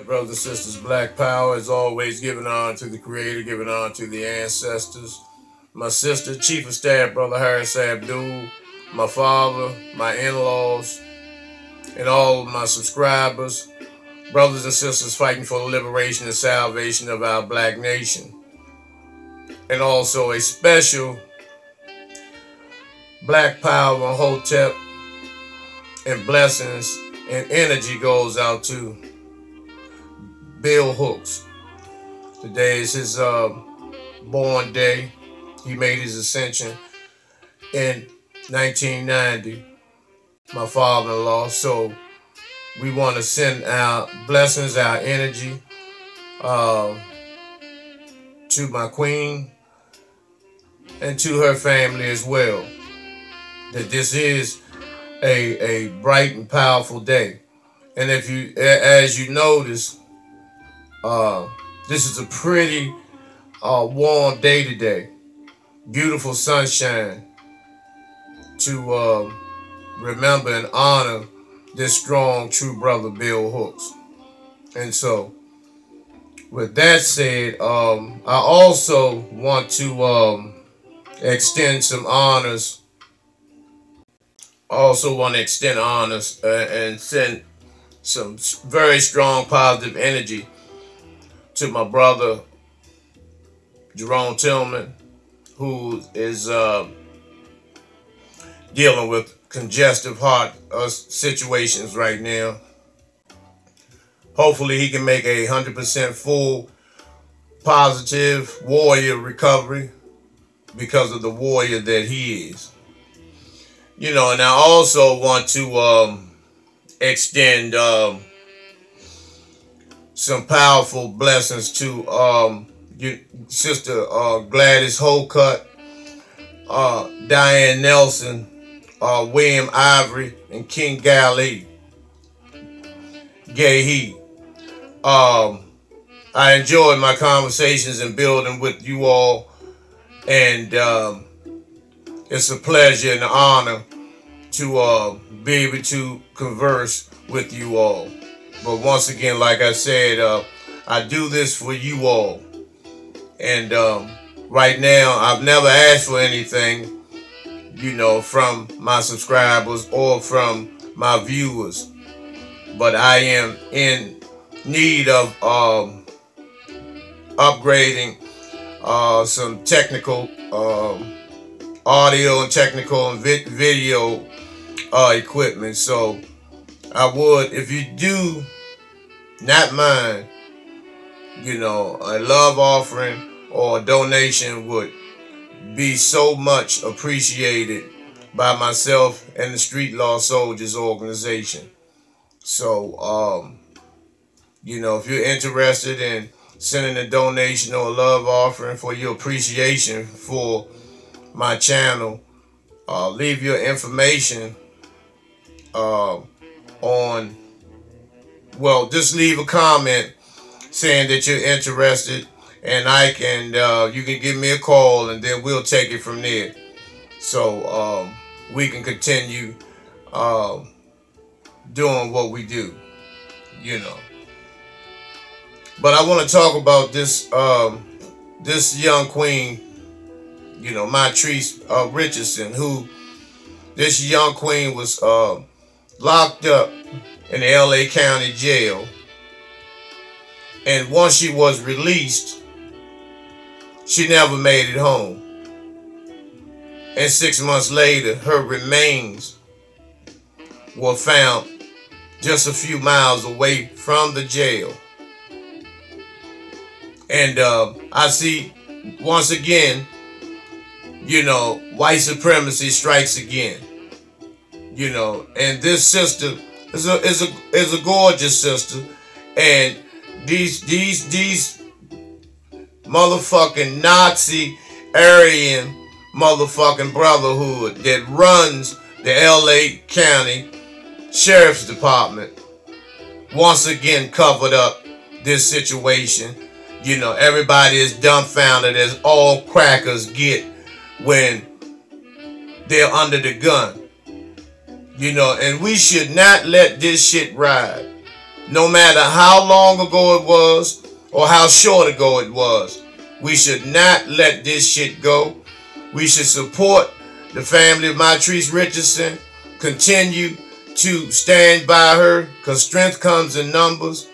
Brothers and sisters, Black Power is always giving honor to the Creator, giving honor to the ancestors. My sister, Chief of Staff, Brother Harris Abdul, my father, my in-laws, and all of my subscribers, brothers and sisters fighting for the liberation and salvation of our black nation. And also a special Black Power on Hotep and blessings and energy goes out to Bill Hooks. Today is his born day. He made his ascension in 1990, my father-in-law. So we want to send our blessings, our energy to my queen and to her family as well. That this is a bright and powerful day. And if you, as you notice, this is a pretty warm day today. Beautiful sunshine to remember and honor this strong, true brother, Bill Hooks. And so, with that said, I also want to extend some honors. And send some very strong positive energy to my brother Jerome Tillman, who is dealing with congestive heart situations right now. Hopefully he can make a 100% full positive warrior recovery because of the warrior that he is. You know, and I also want to extend some powerful blessings to your sister Gladys Holcutt, Diane Nelson, William Ivory, and King Gay Heat. I enjoyed my conversations and building with you all, and it's a pleasure and an honor to be able to converse with you all. But once again, like I said, I do this for you all. And right now, I've never asked for anything, you know, from my subscribers or from my viewers. But I am in need of upgrading some technical audio and technical and video equipment. So I would, if you do not mind, you know, a love offering or a donation would be so much appreciated by myself and the Street Law Soldiers organization. So, you know, if you're interested in sending a donation or a love offering for your appreciation for my channel, leave your information on, well, just leave a comment saying that you're interested, and I can, you can give me a call, and then we'll take it from there. So we can continue doing what we do, you know. But I want to talk about this this young queen, you know, Mitrice Richardson, who, this young queen was locked up in the LA County jail. And once she was released, she never made it home. And 6 months later, her remains were found just a few miles away from the jail. And I see, once again, you know, white supremacy strikes again. You know, and this sister is a gorgeous sister, and these motherfucking Nazi Aryan motherfucking brotherhood that runs the LA County Sheriff's Department once again covered up this situation. You know, everybody is dumbfounded, as all crackers get when they're under the gun. You know, and we should not let this shit ride. no matter how long ago it was or how short ago it was. We should not let this shit go. We should support the family of Mitrice Richardson. Continue to stand by her, because strength comes in numbers,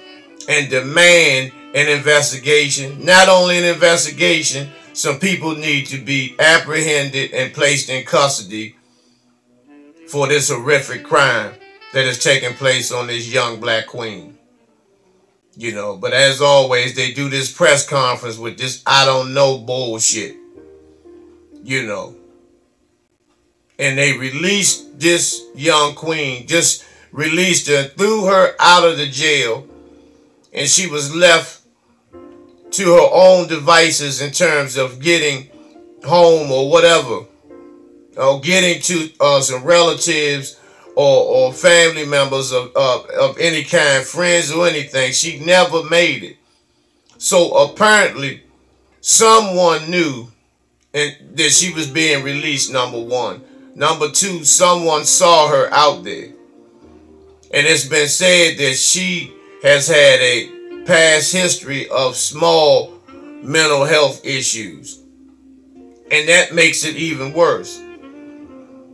and demand an investigation. Not only an investigation, some people need to be apprehended and placed in custody for this horrific crime that is taking place on this young black queen. You know, but as always, they do this press conference with this I don't know bullshit. You know. And they released this young queen, just released her, threw her out of the jail, and she was left to her own devices in terms of getting home or whatever, or getting to some relatives or family members of any kind, friends or anything. She never made it. So apparently someone knew that she was being released, number one. Number two, someone saw her out there. And it's been said that she has had a past history of small mental health issues. And that makes it even worse.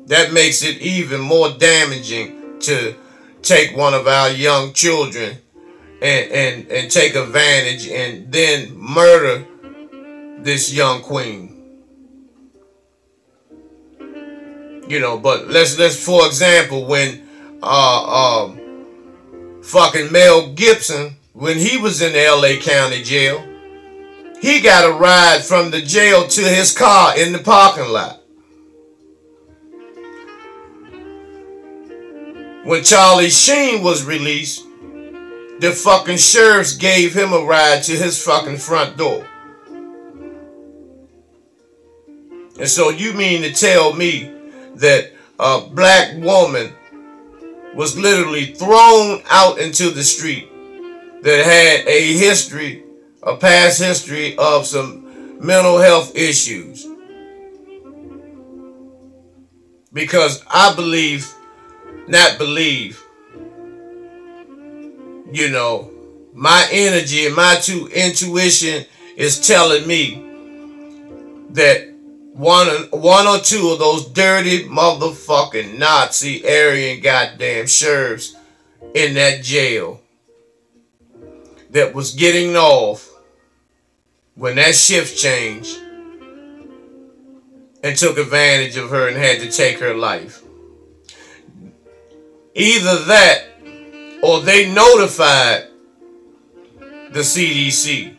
That makes it even more damaging to take one of our young children and take advantage and then murder this young queen. You know, but let's for example, when fucking Mel Gibson, when he was in the LA County jail, he got a ride from the jail to his car in the parking lot. When Charlie Sheen was released, the fucking sheriffs gave him a ride to his fucking front door. And so you mean to tell me that a black woman was literally thrown out into the street that had a history, a past history of some mental health issues? Because I believe, not believe, you know, my energy and my intuition is telling me that one or two of those dirty motherfucking Nazi Aryan goddamn sheriffs in that jail that was getting off when that shift changed and took advantage of her and had to take her life. Either that or they notified the CDC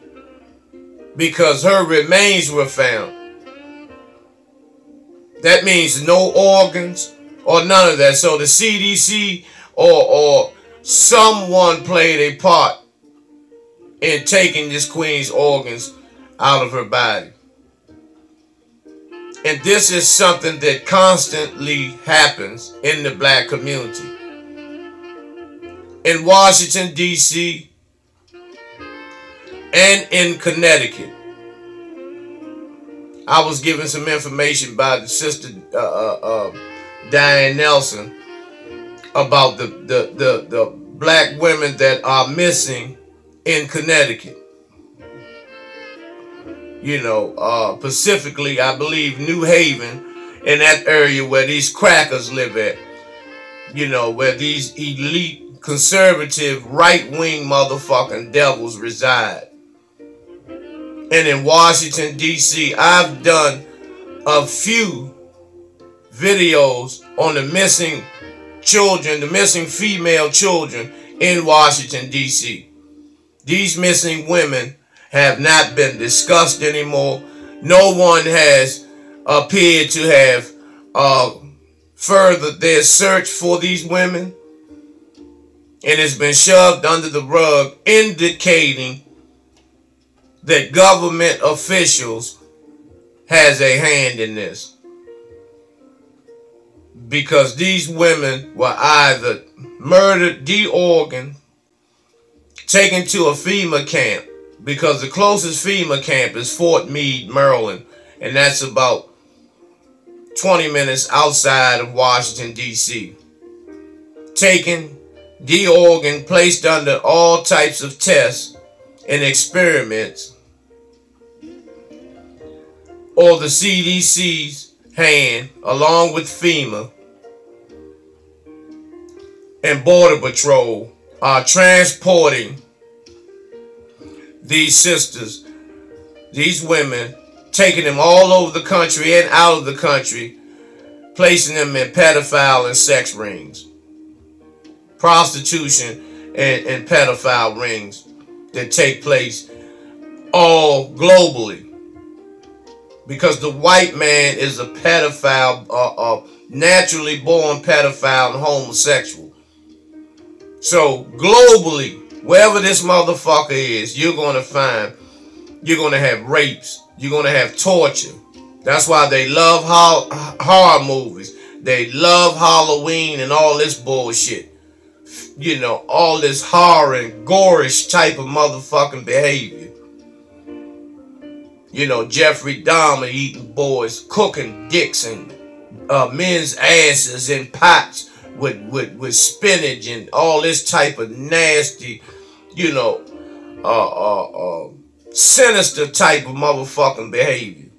because her remains were found. That means no organs or none of that. So the CDC or someone played a part in taking this queen's organs out of her body. And this is something that constantly happens in the black community. In Washington, D.C. and in Connecticut. I was given some information by the sister Diane Nelson about the black women that are missing in Connecticut. You know, specifically, I believe New Haven, in that area where these crackers live at. You know, where these elite, conservative, right-wing motherfucking devils reside. And in Washington, D.C., I've done a few videos on the missing children, the missing female children in Washington, D.C. These missing women have not been discussed anymore. No one has appeared to have furthered their search for these women. And it's been shoved under the rug, indicating that government officials has a hand in this. Because these women were either murdered, de-organed, taken to a FEMA camp, because the closest FEMA camp is Fort Meade, Maryland, and that's about 20 minutes outside of Washington, D.C. Taken de-organ, placed under all types of tests and experiments, or the CDC's hand, along with FEMA and Border Patrol, are transporting these sisters, these women, taking them all over the country and out of the country, placing them in pedophile and sex rings, prostitution and pedophile rings that take place all globally. Because the white man is a pedophile, a naturally born pedophile and homosexual. So globally, wherever this motherfucker is, you're going to find, you're going to have rapes. You're going to have torture. That's why they love horror movies. They love Halloween and all this bullshit. You know, all this horror and gorish type of motherfucking behavior. You know, Jeffrey Dahmer eating boys, cooking dicks and men's asses in pots with spinach and all this type of nasty, you know, sinister type of motherfucking behavior.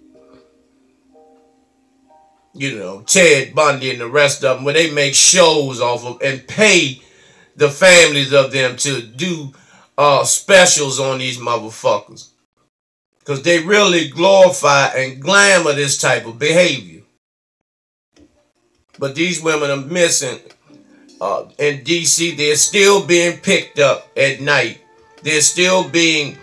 You know, Ted Bundy and the rest of them, where they make shows off of and pay the families of them to do specials on these motherfuckers. Because they really glorify and glamour this type of behavior. But these women are missing in D.C. They're still being picked up at night. They're still being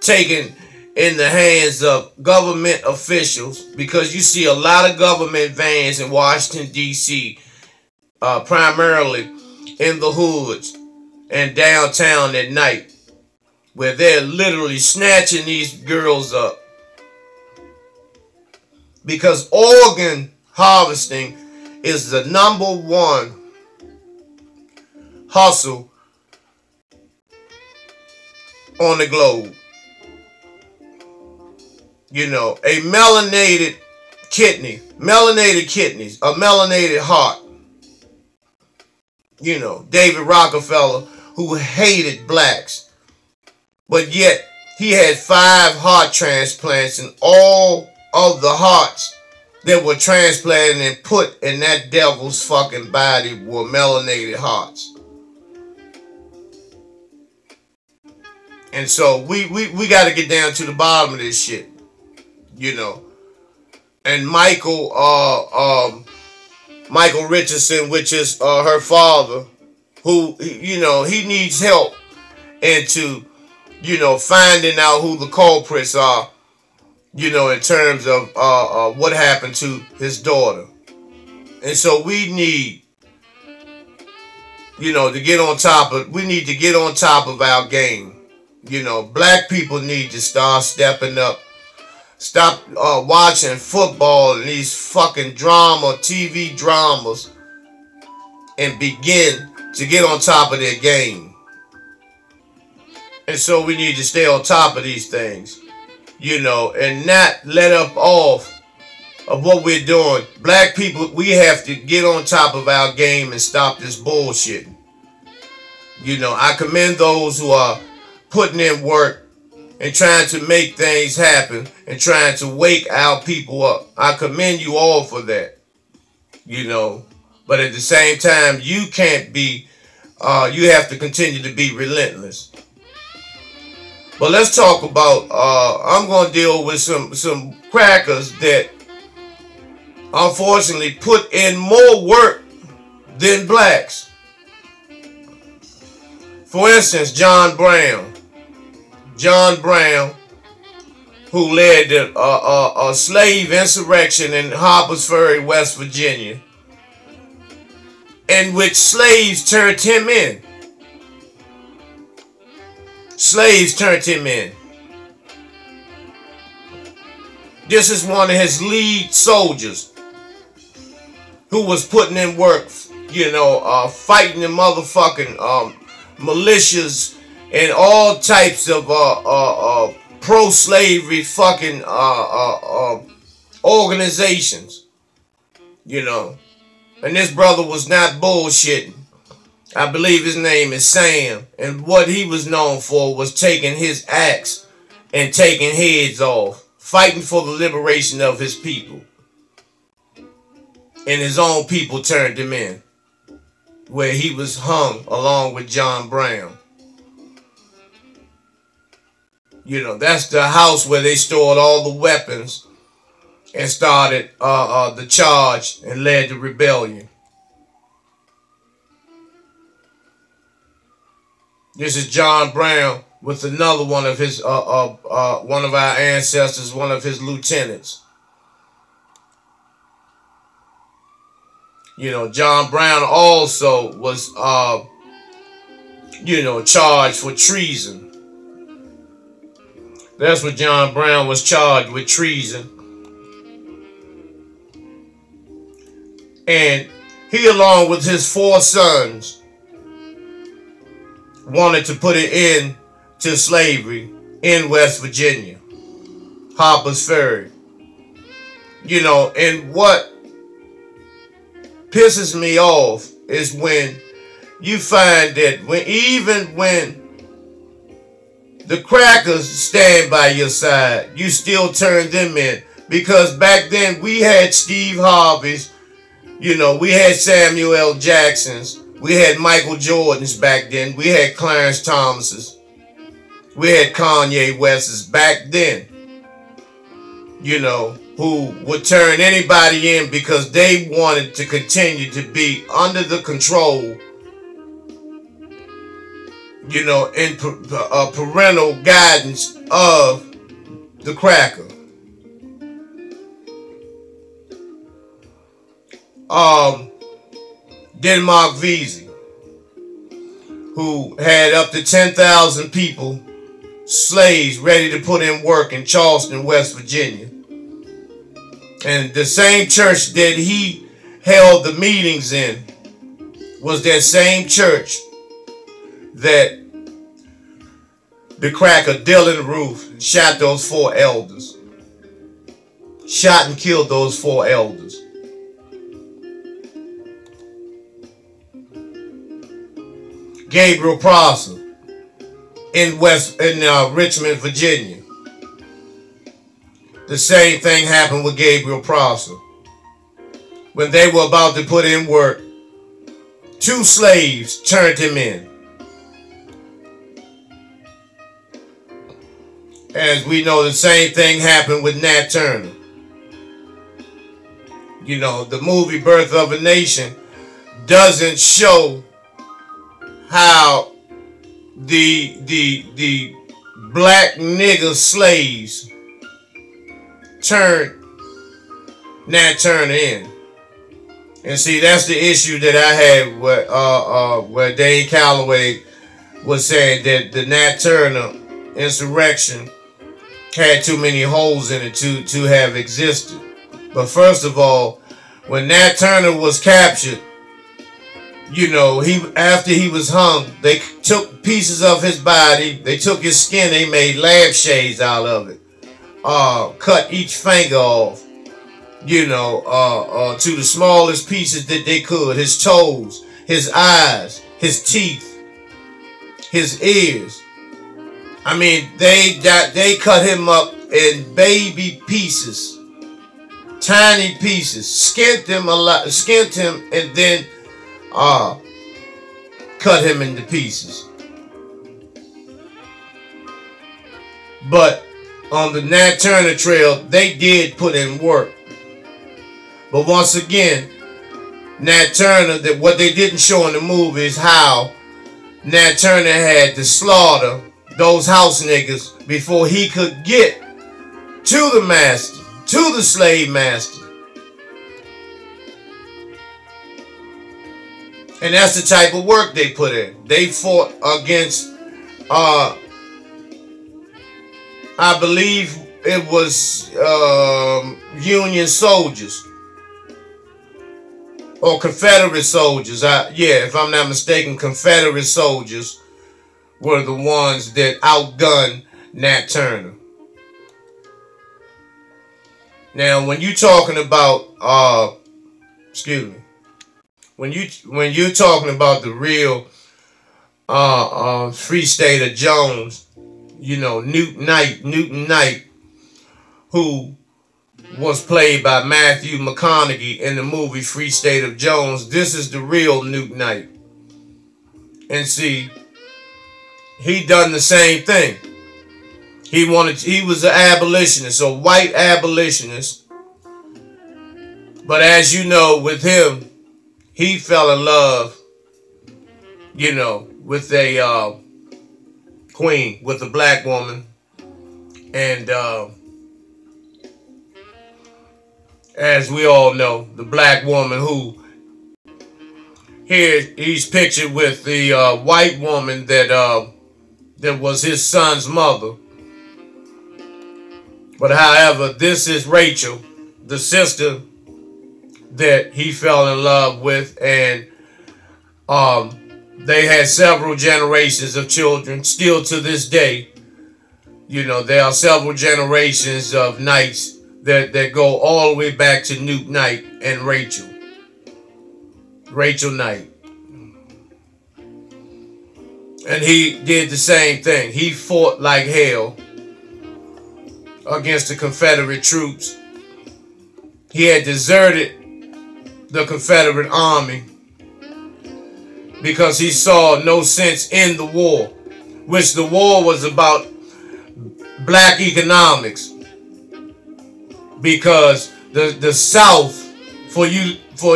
taken in the hands of government officials, because you see a lot of government vans in Washington, D.C., primarily in the hoods and downtown at night, where they're literally snatching these girls up. Because organ harvesting is the #1 hustle on the globe. You know, a melanated kidneys, a melanated heart. You know, David Rockefeller, who hated blacks, but yet he had 5 heart transplants, and all of the hearts that were transplanted and put in that devil's fucking body were melanated hearts. And so we got to get down to the bottom of this shit. You know, and Michael Richardson, which is her father, who, you know, he needs help into, you know, finding out who the culprits are, you know, in terms of what happened to his daughter. And so we need, you know, to get on top of, we need to get on top of our game. You know, black people need to start stepping up. Stop watching football and these fucking TV dramas, and begin to get on top of their game. And so we need to stay on top of these things, you know, and not let up off of what we're doing. Black people, we have to get on top of our game and stop this bullshit. You know, I commend those who are putting in work and trying to make things happen and trying to wake our people up. I commend you all for that, you know. But at the same time, you can't be, you have to continue to be relentless. But let's talk about, I'm going to deal with some crackers that unfortunately put in more work than blacks. For instance, John Brown, who led a slave insurrection in Harpers Ferry, West Virginia, in which slaves turned him in. Slaves turned him in. This is one of his lead soldiers who was putting in work, you know, fighting the motherfucking militias and all types of pro-slavery fucking organizations, you know. And this brother was not bullshitting. I believe his name is Sam. And what he was known for was taking his axe and taking heads off, fighting for the liberation of his people. And his own people turned him in, where he was hung along with John Brown. You know, that's the house where they stored all the weapons and started the charge and led the rebellion. This is John Brown with another one of his one of our ancestors, one of his lieutenants. You know, John Brown also was you know, charged for treason. That's what John Brown was charged with, treason. And he, along with his 4 sons, wanted to put an end to slavery in West Virginia, Harper's Ferry. You know, and what pisses me off is when you find that even when the crackers stand by your side, you still turn them in. Because back then we had Steve Harvey's, you know, we had Samuel L. Jackson's, we had Michael Jordan's back then, we had Clarence Thomas's, we had Kanye West's back then, you know, who would turn anybody in because they wanted to continue to be under the control, you know, in parental guidance of the cracker. Denmark Vesey, who had up to 10,000 people, slaves, ready to put in work in Charleston, West Virginia. And the same church that he held the meetings in was that same church that the cracker Dylan Roof shot those 4 elders. Shot and killed those 4 elders. Gabriel Prosser in Richmond, Virginia. The same thing happened with Gabriel Prosser. When they were about to put in work, 2 slaves turned him in. As we know, the same thing happened with Nat Turner. You know, the movie Birth of a Nation doesn't show how the black nigger slaves turned Nat Turner in. And see, that's the issue that I had where Dane Calloway was saying that the Nat Turner insurrection had too many holes in it to have existed. But first of all, when Nat Turner was captured, you know, after he was hung, they took pieces of his body, they took his skin, they made lampshades out of it, cut each finger off, you know, to the smallest pieces that they could, his toes, his eyes, his teeth, his ears. I mean, they cut him up in baby pieces, tiny pieces, skinned him and then cut him into pieces. But on the Nat Turner trail, they did put in work. But once again, Nat Turner, what they didn't show in the movie is how Nat Turner had to slaughter those house niggas before he could get to the master, to the slave master. And that's the type of work they put in. They fought against, I believe it was Union soldiers or Confederate soldiers. Yeah, if I'm not mistaken, Confederate soldiers were the ones that outgunned Nat Turner. Now, when you're talking about, when you're talking about the real Free State of Jones, you know, Newton Knight, who was played by Matthew McConaughey in the movie Free State of Jones. This is the real Newton Knight. And see, he done the same thing. He was an abolitionist, a white abolitionist. But as you know, with him, he fell in love, you know, with a queen, with a black woman. And as we all know, the black woman who, here he's pictured with the white woman that was his son's mother. But however, this is Rachel, the sister that he fell in love with, and they had several generations of children. Still to this day, you know, there are several generations of Knights that go all the way back to Newt Knight and Rachel Knight. And he did the same thing. He fought like hell against the Confederate troops. He had deserted the Confederate army because he saw no sense in the war, which the war was about black economics. Because the South, for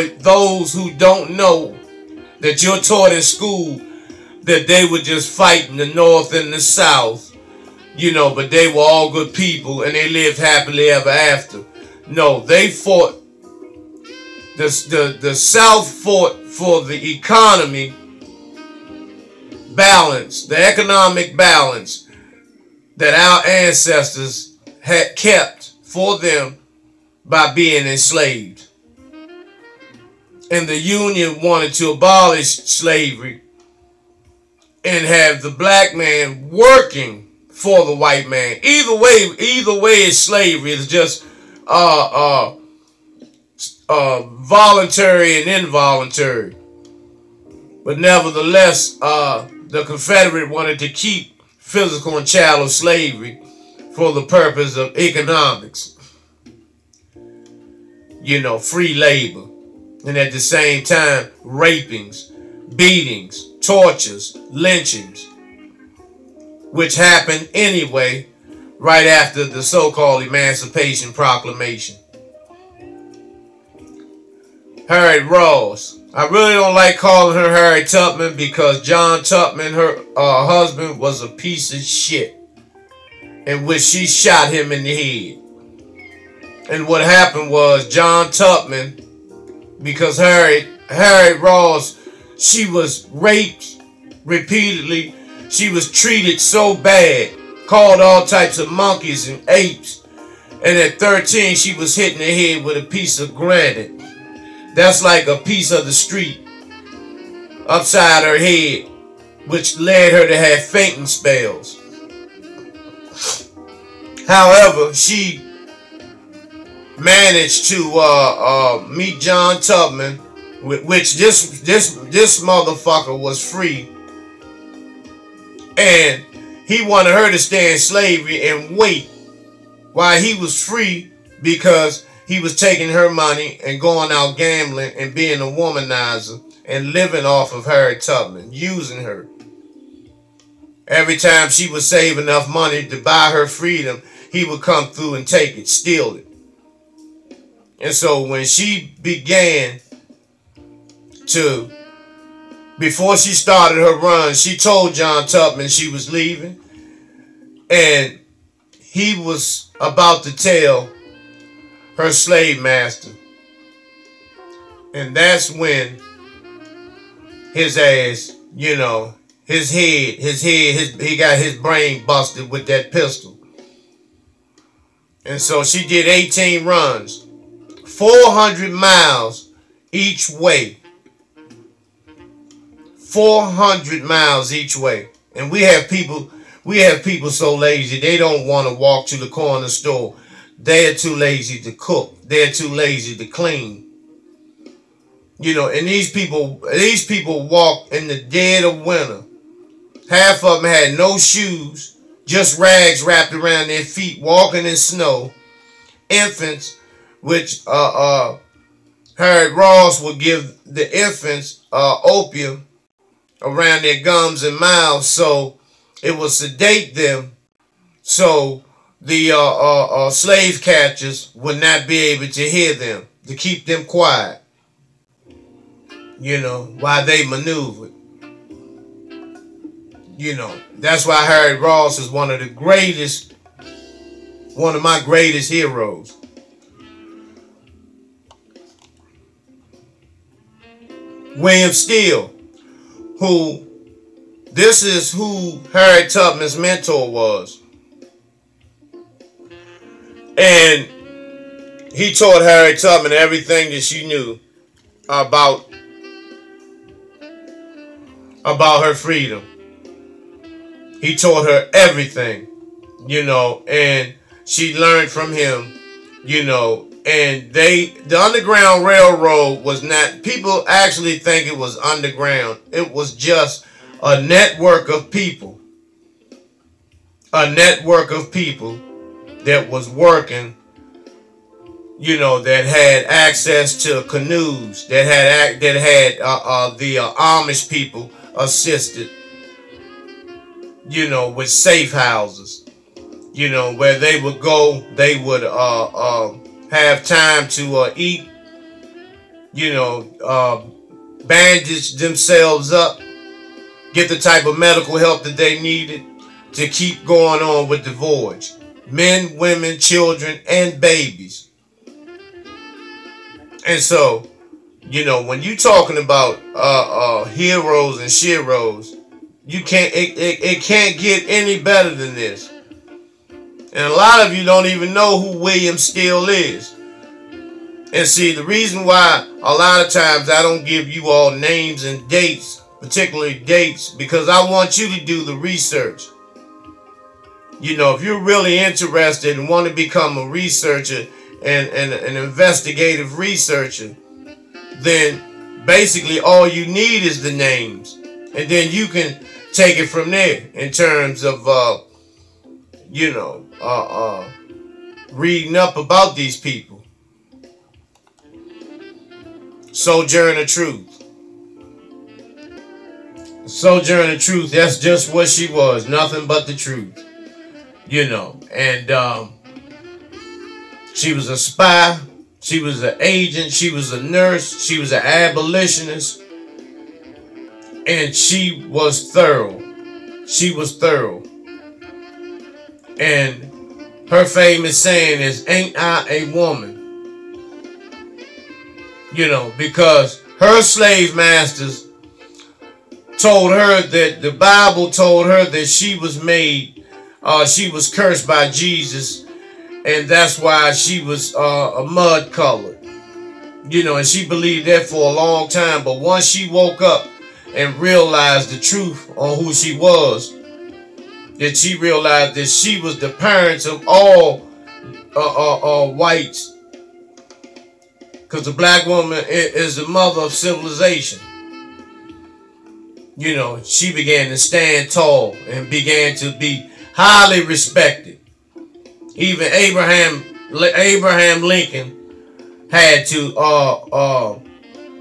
those who don't know, that you're taught in school that they were just fighting the North and the South, you know, but they were all good people and they lived happily ever after. No, they fought. The South fought for the economy balance, the economic balance that our ancestors had kept for them by being enslaved. And the Union wanted to abolish slavery and have the black man working for the white man. Either way is slavery. It's just voluntary and involuntary. But nevertheless, the Confederate wanted to keep physical and chattel slavery for the purpose of economics. You know, free labor. And at the same time, rapings, beatings, tortures, lynchings, which happened anyway right after the so-called Emancipation Proclamation. Harriet Ross. I really don't like calling her Harriet Tubman because John Tubman, her husband, was a piece of shit, in which she shot him in the head. And what happened was John Tubman, because Harriet Ross, she was raped repeatedly. She was treated so bad, called all types of monkeys and apes. And at 13, she was hit in the head with a piece of granite. That's like a piece of the street upside her head, which led her to have fainting spells. However, she managed to meet John Tubman, which this motherfucker was free, and he wanted her to stay in slavery and wait while he was free, because he was taking her money and going out gambling and being a womanizer and living off of Harriet Tubman, using her. Every time she would save enough money to buy her freedom, he would come through and take it, steal it. And so when she began to, before she started her run, she told John Tubman she was leaving. And he was about to tell her slave master. And that's when his ass, you know, he got his brain busted with that pistol. And so she did 18 runs, 400 miles each way. 400 miles each way. And we have people so lazy, they don't want to walk to the corner store. They're too lazy to cook. They're too lazy to clean. You know, and these people walked in the dead of winter. Half of them had no shoes, just rags wrapped around their feet, walking in snow. Infants, which Harriet Ross would give the infants opium around their gums and mouths, so it would sedate them, so the slave catchers would not be able to hear them, to keep them quiet, you know, while they maneuvered. You know, that's why Harriet Ross is one of my greatest heroes. William Steele, this is who Harriet Tubman's mentor was. And he taught Harriet Tubman everything that she knew about her freedom. He taught her everything, you know, and she learned from him, you know, and the Underground Railroad was not, people actually think it was underground. It was just a network of people. A network of people that was working, you know, that had access to canoes, that had the Amish people assisted, you know, with safe houses, you know, where they would go, they would have time to eat, you know, bandage themselves up, get the type of medical help that they needed to keep going on with the voyage. Men, women, children, and babies. And so, you know, when you're talking about heroes and sheroes, you can't, it can't get any better than this. And a lot of you don't even know who William Steele is. And see, the reason why a lot of times I don't give you all names and dates, particularly dates, because I want you to do the research. You know, if you're really interested and want to become a researcher and an investigative researcher, then basically all you need is the names. And then you can take it from there in terms of, you know, reading up about these people. Sojourner Truth. Sojourner Truth, that's just what she was. Nothing but the truth. You know, and she was a spy. She was an agent. She was a nurse. She was an abolitionist. And she was thorough. She was thorough. And her famous saying is, "Ain't I a woman?" You know, because her slave masters told her that the Bible told her that she was made, she was cursed by Jesus, and that's why she was a mud colored. You know, and she believed that for a long time. But once she woke up and realized the truth on who she was, that she realized that she was the parents of all whites, because the black woman is the mother of civilization. You know, she began to stand tall and began to be highly respected. Even Abraham Lincoln had to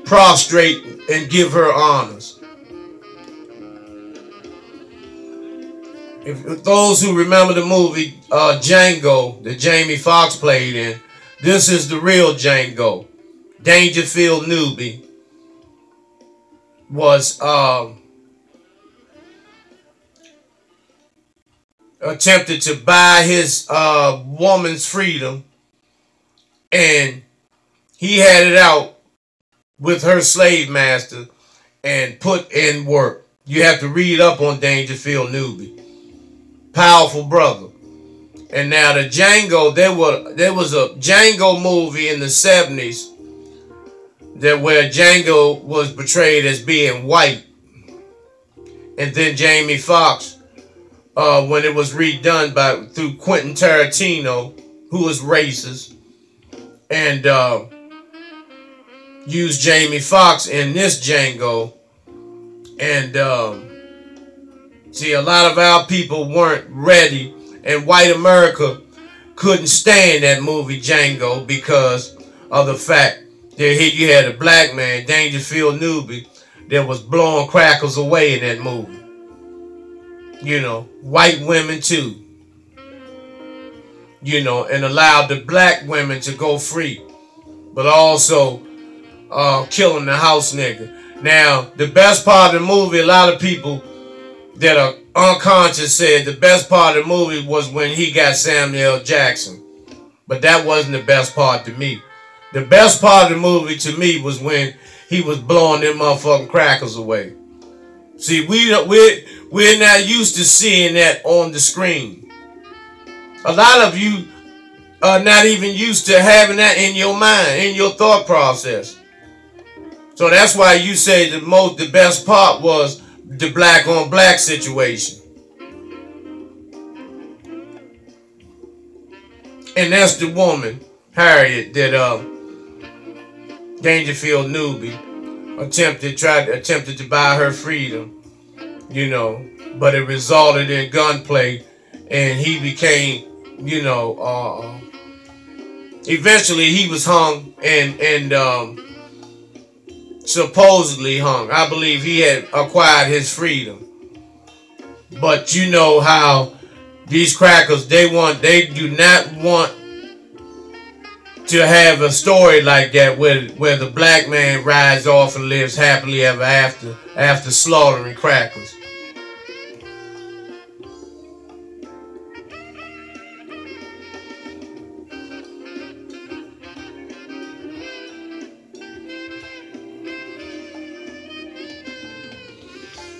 prostrate and give her honors. If those who remember the movie Django that Jamie Foxx played in, this is the real Django. Dangerfield Newby was attempted to buy his woman's freedom, and he had it out with her slave master and put in work. You have to read up on Dangerfield Newby. Powerful brother. And now the Django, there was a Django movie in the 70s where Django was portrayed as being white. And then Jamie Foxx, when it was redone through Quentin Tarantino, who was racist, and used Jamie Foxx in this Django. And see, a lot of our people weren't ready, and white America couldn't stand that movie Django because of the fact that here you had a black man, Dangerfield Newby, that was blowing crackers away in that movie. You know, white women too. You know, and allowed the black women to go free, but also killing the house nigga. Now, the best part of the movie, a lot of people that are unconscious said the best part of the movie was when he got Samuel L. Jackson. But that wasn't the best part to me. The best part of the movie to me was when he was blowing them motherfucking crackers away. See, we're not used to seeing that on the screen. A lot of you are not even used to having that in your mind, in your thought process. So that's why you say the best part was the black on black situation. And that's the woman, Harriet, that Dangerfield Newby attempted to buy her freedom, you know, but it resulted in gunplay, and he became, you know, eventually he was hung and supposedly hung. I believe he had acquired his freedom. But you know how these crackers, they do not want to have a story like that where the black man rides off and lives happily ever after slaughtering crackers.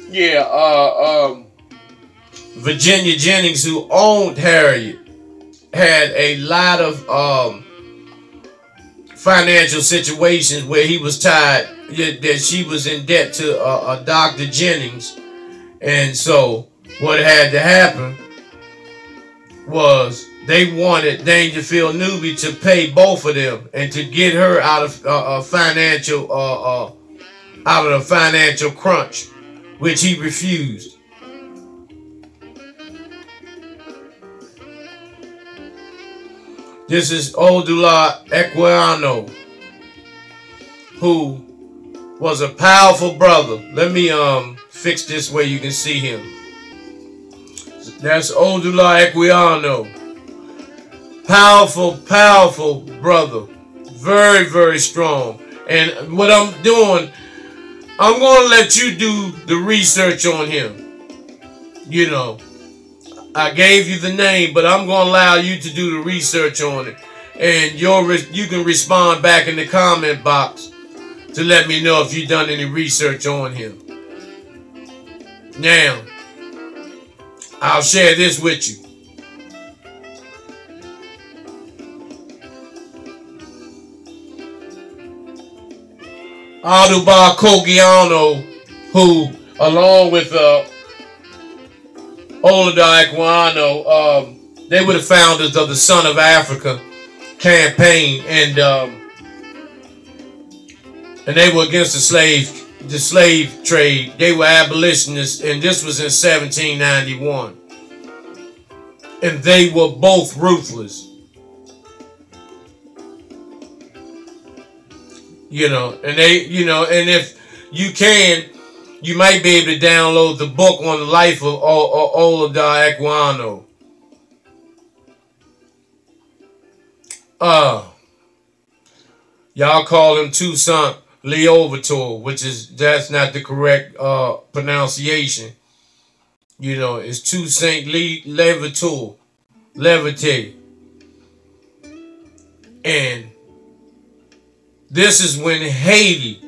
Yeah, Virginia Jennings, who owned Harriet, had a lot of financial situations where he was tied, that she was in debt to a Dr. Jennings. And so what had to happen was they wanted Dangerfield Newby to pay both of them and to get her out of the financial crunch, which he refused. This is Odula Equiano, who was a powerful brother. Let me fix this where you can see him. That's Odula Equiano. Powerful, powerful brother. Very, very strong. And what I'm doing, I'm going to let you do the research on him. You know, I gave you the name, but I'm going to allow you to do the research on it. And you can respond back in the comment box to let me know if you've done any research on him. Now, I'll share this with you. Aduba Kogiano, who, along with Olada Equiano, they were the founders of the Son of Africa campaign, and they were against the slave trade. They were abolitionists, and this was in 1791. And they were both ruthless. You know, and and if you can, you might be able to download the book on the life of Olada Equiano. Y'all call him Toussaint Louverture, that's not the correct pronunciation. You know, it's Toussaint Louverture. And this is when Haiti,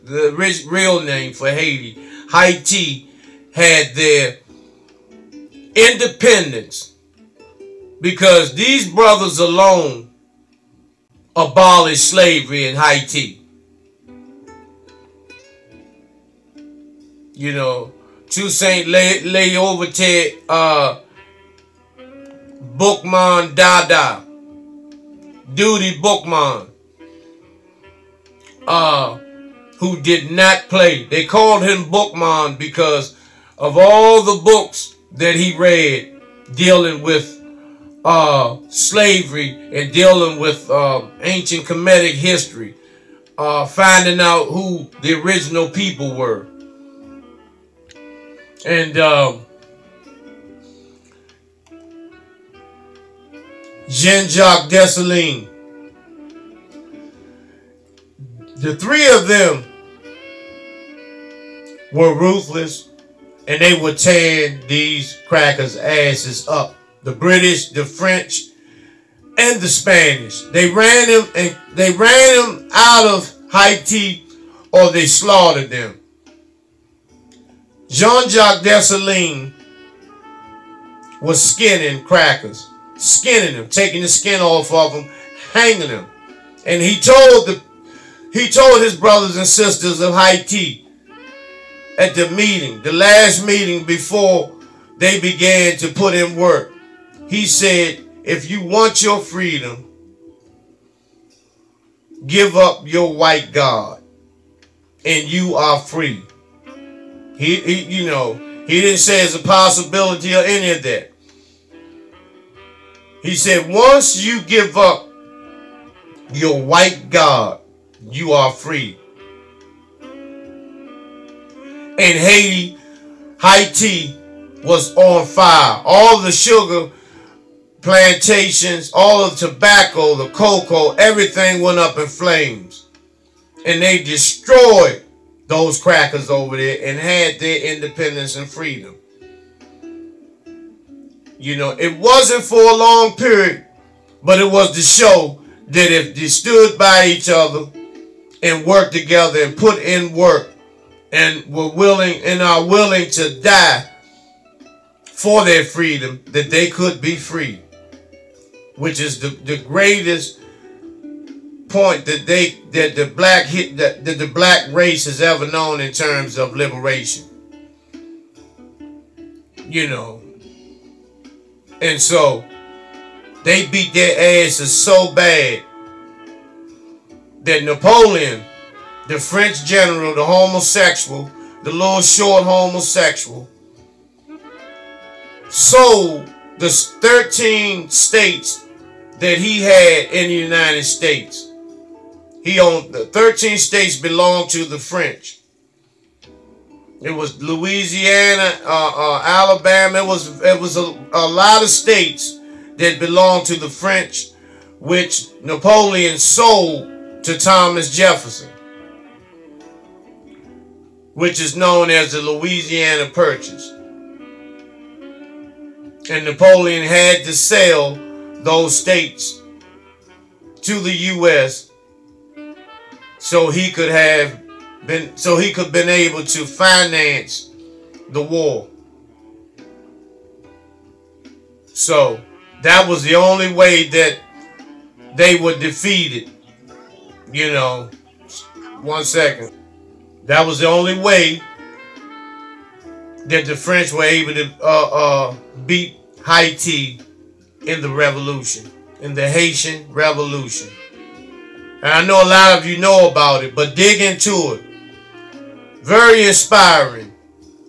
the real name for Haiti, Haiti had their independence because these brothers alone abolished slavery in Haiti. You know, Toussaint Louverture, Boukman Dada, Duty Boukman. who did not play. They called him Bookman because of all the books that he read dealing with slavery and dealing with ancient Kemetic history, finding out who the original people were. And Jean-Jacques Dessalines, the three of them were ruthless, and they were tearing these crackers' asses up. The British, the French, and the Spanish. They ran them out of Haiti, or they slaughtered them. Jean-Jacques Dessalines was skinning crackers, skinning them, taking the skin off of them, hanging them, and he told his brothers and sisters of Haiti at the meeting, the last meeting before they began to put in work. He said, if you want your freedom, give up your white God and you are free. He didn't say it's a possibility or any of that. He said, once you give up your white God, you are free. And Haiti was on fire. All the sugar plantations, all of the tobacco, the cocoa, everything went up in flames. And they destroyed those crackers over there and had their independence and freedom. You know, it wasn't for a long period, but it was to show that if they stood by each other and worked together and put in work and were willing and are willing to die for their freedom, that they could be free, which is the greatest point that the black race has ever known in terms of liberation. You know, and so they beat their asses so bad that Napoleon, the French general, the homosexual, the little short homosexual, sold the 13 states that he had in the United States. He owned the 13 states belonged to the French. It was Louisiana, Alabama. It was a lot of states that belonged to the French, which Napoleon sold to Thomas Jefferson, which is known as the Louisiana Purchase. And Napoleon had to sell those states to the U.S. so he could been able to finance the war. So that was the only way that they were defeated. You know, one second. That was the only way that the French were able to beat Haiti in the revolution, in the Haitian Revolution. And I know a lot of you know about it, but dig into it. Very inspiring.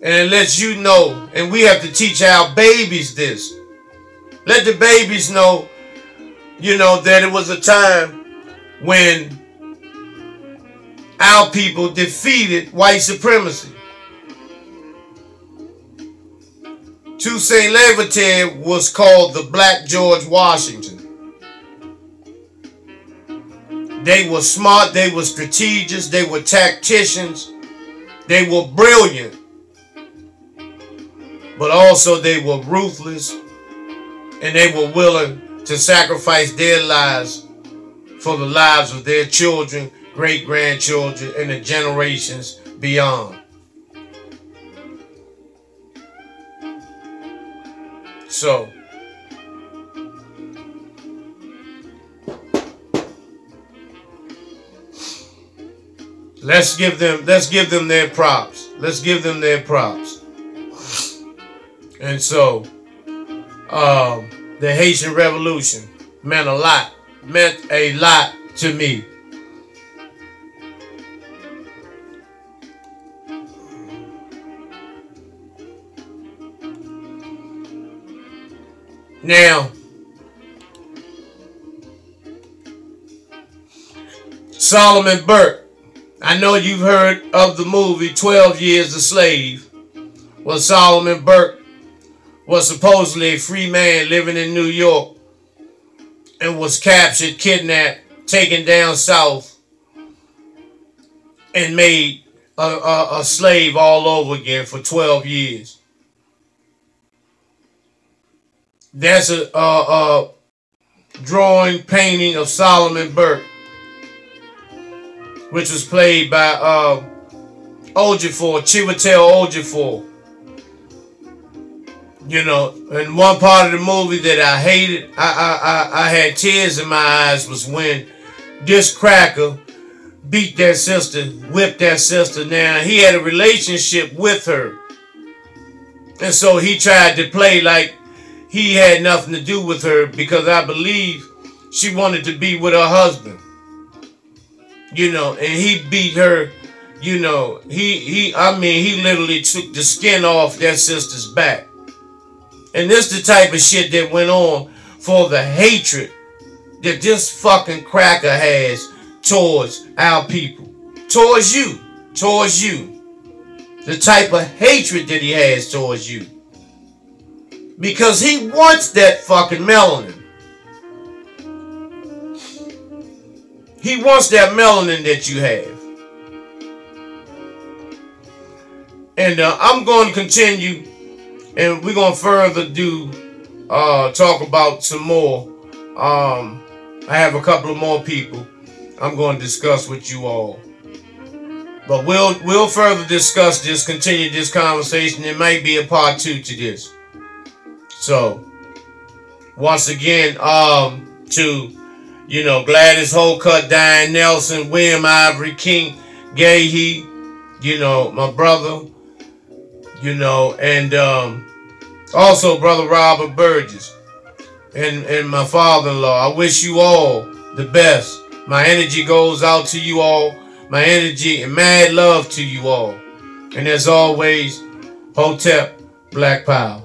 And it lets you know, and we have to teach our babies this. Let the babies know, you know, that it was a time when our people defeated white supremacy. Toussaint Louverture was called the Black George Washington. They were smart, they were strategists, they were tacticians, they were brilliant, but also they were ruthless, and they were willing to sacrifice their lives for the lives of their children, great-grandchildren, and the generations beyond. So, let's give them their props. Let's give them their props. And so, the Haitian Revolution meant a lot to me. Now, Solomon Burke, I know you've heard of the movie 12 Years a Slave. Well, Solomon Burke was supposedly a free man living in New York and was captured, kidnapped, taken down south, and made a slave all over again for 12 years. That's a drawing, painting of Solomon Burke, which was played by Chiwetel Ejiofor. You know, and one part of the movie that I hated, I had tears in my eyes, was when this cracker beat that sister, whipped that sister. Now, he had a relationship with her, and so he tried to play like he had nothing to do with her, because I believe she wanted to be with her husband. You know, and he beat her. You know, he literally took the skin off that sister's back. And this the type of shit that went on for the hatred that this fucking cracker has towards our people. Towards you. Towards you. The type of hatred that he has towards you. Because he wants that fucking melanin. He wants that melanin that you have. And I'm going to continue, and we're going to further talk about some more. I have a couple of more people I'm going to discuss with you all. But we'll further discuss this, continue this conversation. There might be a part 2 to this. So, once again, to, you know, Gladys Holcutt, Diane Nelson, William Ivory, King Gahey, you know, my brother, you know, and also Brother Robert Burgess and my father-in-law. I wish you all the best. My energy goes out to you all. My energy and mad love to you all. And as always, Hotep, Black Power.